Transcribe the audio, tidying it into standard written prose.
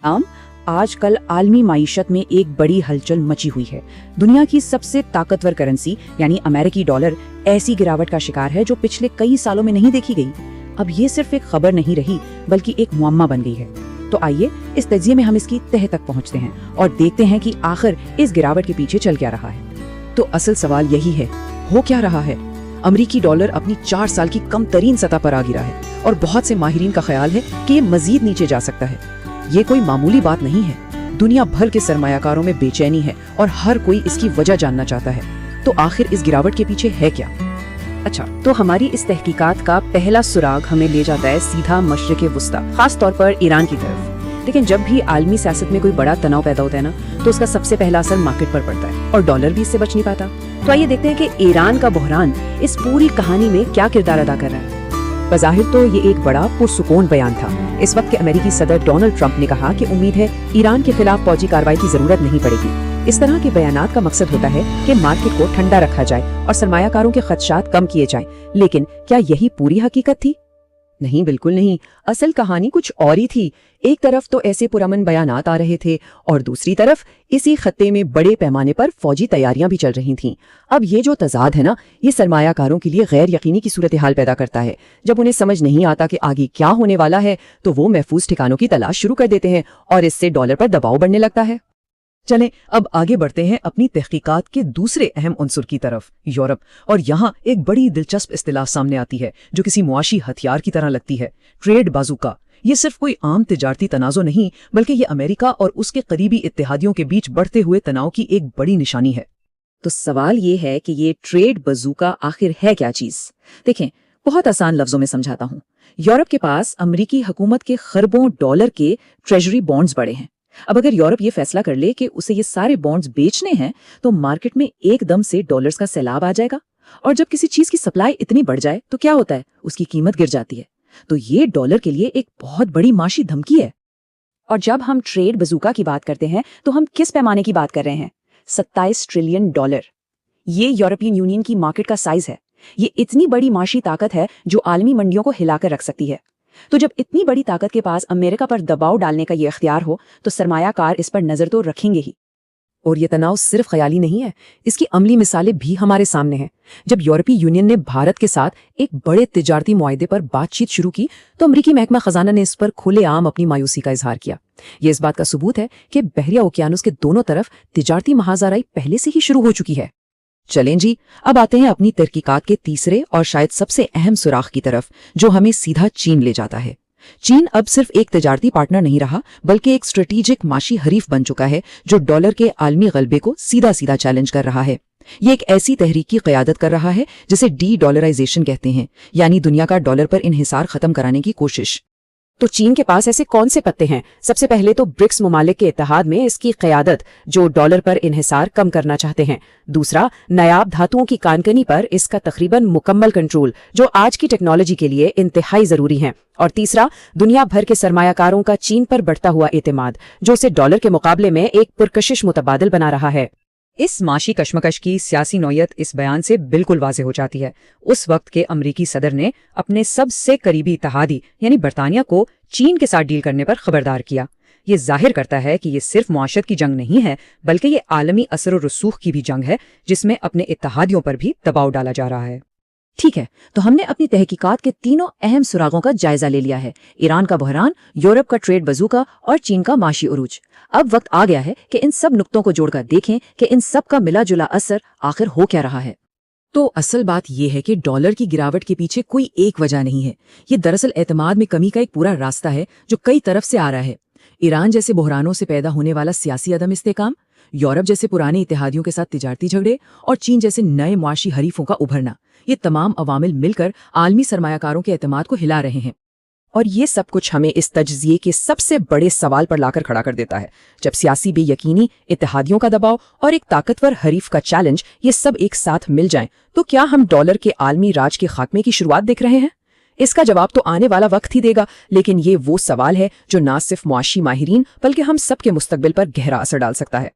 आम आज कल आलमी माईशत में एक बड़ी हलचल मची हुई है। दुनिया की सबसे ताकतवर करेंसी यानी अमेरिकी डॉलर ऐसी गिरावट का शिकार है जो पिछले कई सालों में नहीं देखी गई। अब ये सिर्फ एक खबर नहीं रही बल्कि एक मुअम्मा बन गई है। तो आइए इस तजिए में हम इसकी तह तक पहुंचते हैं और देखते हैं कि आखिर इस गिरावट के पीछे चल क्या रहा है। तो असल सवाल यही है, हो क्या रहा है? अमेरिकी डॉलर अपनी 4 साल की कम तरीन सतह पर आ गिरा है और बहुत से माहिरीन का ख्याल है कि ये मजीद नीचे जा सकता है। ये कोई मामूली बात नहीं है। दुनिया भर के सरमायाकारों में बेचैनी है और हर कोई इसकी वजह जानना चाहता है। तो आखिर इस गिरावट के पीछे है क्या? अच्छा, तो हमारी इस तहकीकात का पहला सुराग हमें ले जाता है सीधा मशरिक़ वुस्ता, खास तौर पर ईरान की तरफ। लेकिन जब भी आलमी सियासत में कोई बड़ा तनाव पैदा होता है ना, तो उसका सबसे पहला असर मार्केट पर पड़ता है और डॉलर भी इससे बच नहीं पाता। तो आइए देखते हैं कि ईरान का बहरान इस पूरी कहानी में क्या किरदार अदा कर रहा है। बज़ाहिर तो ये एक बड़ा पुरसुकून बयान था। इस वक्त के अमेरिकी सदर डोनाल्ड ट्रंप ने कहा कि उम्मीद है ईरान के खिलाफ फौजी कार्रवाई की जरूरत नहीं पड़ेगी। इस तरह के बयानात का मकसद होता है कि मार्केट को ठंडा रखा जाए और सरमायाकारों के खदशात कम किए जाएं। लेकिन क्या यही पूरी हकीकत थी? नहीं, बिल्कुल नहीं। असल कहानी कुछ और ही थी। एक तरफ तो ऐसे पुरअमन बयानात आ रहे थे और दूसरी तरफ इसी खत्ते में बड़े पैमाने पर फौजी तैयारियां भी चल रही थीं। अब ये जो तजाद है ना, ये सरमायाकारों के लिए गैर यकीनी की सूरत हाल पैदा करता है। जब उन्हें समझ नहीं आता कि आगे क्या होने वाला है, तो वो महफूज ठिकानों की तलाश शुरू कर देते हैं और इससे डॉलर पर दबाव बढ़ने लगता है। चलें अब आगे बढ़ते हैं अपनी तहकीकात के दूसरे अहम उन्सुर की तरफ, यूरोप। और यहाँ एक बड़ी दिलचस्प इस्तिलाह सामने आती है जो किसी मुआशी हथियार की तरह लगती है, ट्रेड बाजूका। ये सिर्फ कोई आम तिजारती तनाज़ो नहीं, बल्कि ये अमेरिका और उसके करीबी इत्तेहादियों के बीच बढ़ते हुए तनाव की एक बड़ी निशानी है। तो सवाल ये है कि ये ट्रेड बजूका आखिर है क्या चीज? देखें, बहुत आसान लफ्जों में समझाता हूँ। यूरोप के पास अमेरिकी हुकूमत के खरबों डॉलर के ट्रेजरी बॉन्ड्स पड़े हैं। अब अगर यूरोप ये फैसला कर ले कि उसे ये सारे बॉन्ड्स बेचने हैं, तो मार्केट में एकदम से डॉलर्स का सैलाब आ जाएगा। और जब किसी चीज की सप्लाई इतनी बढ़ जाए तो क्या होता है? उसकी कीमत गिर जाती है। तो ये डॉलर के लिए एक बहुत बड़ी माशी धमकी है। और जब हम ट्रेड बजूका की बात करते हैं तो हम किस पैमाने की बात कर रहे हैं? 27 ट्रिलियन डॉलर। ये यूरोपियन यूनियन की मार्केट का साइज है। ये इतनी बड़ी माशी ताकत है जो आलमी मंडियों को हिलाकर रख सकती है। तो जब इतनी बड़ी ताकत के पास अमेरिका पर दबाव डालने का ये इख्तियार हो, तो सरमायाकार इस पर नजर तो रखेंगे ही। और ये तनाव सिर्फ ख्याली नहीं है, इसकी अमली मिसालें भी हमारे सामने हैं। जब यूरोपीय यूनियन ने भारत के साथ एक बड़े तिजारती मुआहदे पर बातचीत शुरू की, तो अमरीकी महकमा खजाना ने इस पर खुलेआम अपनी मायूसी का इजहार किया। ये इस बात का सबूत है कि बहरिया ओकियानुस के दोनों तरफ तिजारती महाजाराई पहले से ही शुरू हो चुकी है। चलें जी, अब आते हैं अपनी तहकीकात के तीसरे और शायद सबसे अहम सुराख की तरफ, जो हमें सीधा चीन ले जाता है। चीन अब सिर्फ एक तिजारती पार्टनर नहीं रहा, बल्कि एक स्ट्रेटेजिक माशी हरीफ बन चुका है जो डॉलर के आलमी गलबे को सीधा सीधा चैलेंज कर रहा है। ये एक ऐसी तहरीक की क़यादत कर रहा है जिसे डी डॉलराइजेशन कहते हैं, यानी दुनिया का डॉलर पर इन्हिसार खत्म कराने की कोशिश। तो चीन के पास ऐसे कौन से पत्ते हैं? सबसे पहले तो ब्रिक्स ममालिक के इत्तेहाद में इसकी क़यादत, जो डॉलर पर इन्हिसार कम करना चाहते हैं। दूसरा, नायाब धातुओं की कानकनी पर इसका तकरीबन मुकम्मल कंट्रोल, जो आज की टेक्नोलॉजी के लिए इंतहाई जरूरी है। और तीसरा, दुनिया भर के सरमायाकारों का चीन पर बढ़ता हुआ एतमाद, जो उसे डॉलर के मुकाबले में एक पुरकशिश मुतबादिल बना रहा है। इस माशी कशमकश की सियासी नौयत इस बयान से बिल्कुल वाज़ेह हो जाती है। उस वक्त के अमरीकी सदर ने अपने सबसे करीबी इत्तेहादी यानी बरतानिया को चीन के साथ डील करने पर खबरदार किया। ये जाहिर करता है कि ये सिर्फ मुआशरत की जंग नहीं है, बल्कि ये आलमी असर और रसूख की भी जंग है, जिसमें अपने इत्तेहादियों पर भी दबाव डाला जा रहा है। ठीक है, तो हमने अपनी तहकीकात के तीनों अहम सुरागों का जायजा ले लिया है: ईरान का बहरान, यूरोप का ट्रेड बजूका और चीन का माशी उरूज। अब वक्त आ गया है कि इन सब नुक्तों को जोड़कर देखें कि इन सब का मिला जुला असर आखिर हो क्या रहा है। तो असल बात यह है कि डॉलर की गिरावट के पीछे कोई एक वजह नहीं है। ये दरअसल एतमाद में कमी का एक पूरा रास्ता है जो कई तरफ से आ रहा है। ईरान जैसे बहरानों से पैदा होने वाला सियासी अदम इस्तेकाम, यूरोप जैसे पुराने इत्तेहादियों के साथ तिजारती झगड़े और चीन जैसे नए मुआशी हरीफों का उभरना, ये तमाम अवामिल मिलकर आलमी सरमायाकारों के एतमाद को हिला रहे हैं। और ये सब कुछ हमें इस तज्जिए के सबसे बड़े सवाल पर लाकर खड़ा कर देता है। जब सियासी बेयकीनी, इत्तेहादियों का दबाव और एक ताकतवर हरीफ का चैलेंज, ये सब एक साथ मिल जाएं, तो क्या हम डॉलर के आलमी राज के खात्मे की शुरुआत देख रहे हैं? इसका जवाब तो आने वाला वक्त ही देगा, लेकिन ये वो सवाल है जो ना सिर्फ मुआशी माहिरीन बल्कि हम सब के मुस्तकबिल पर गहरा असर डाल सकता है।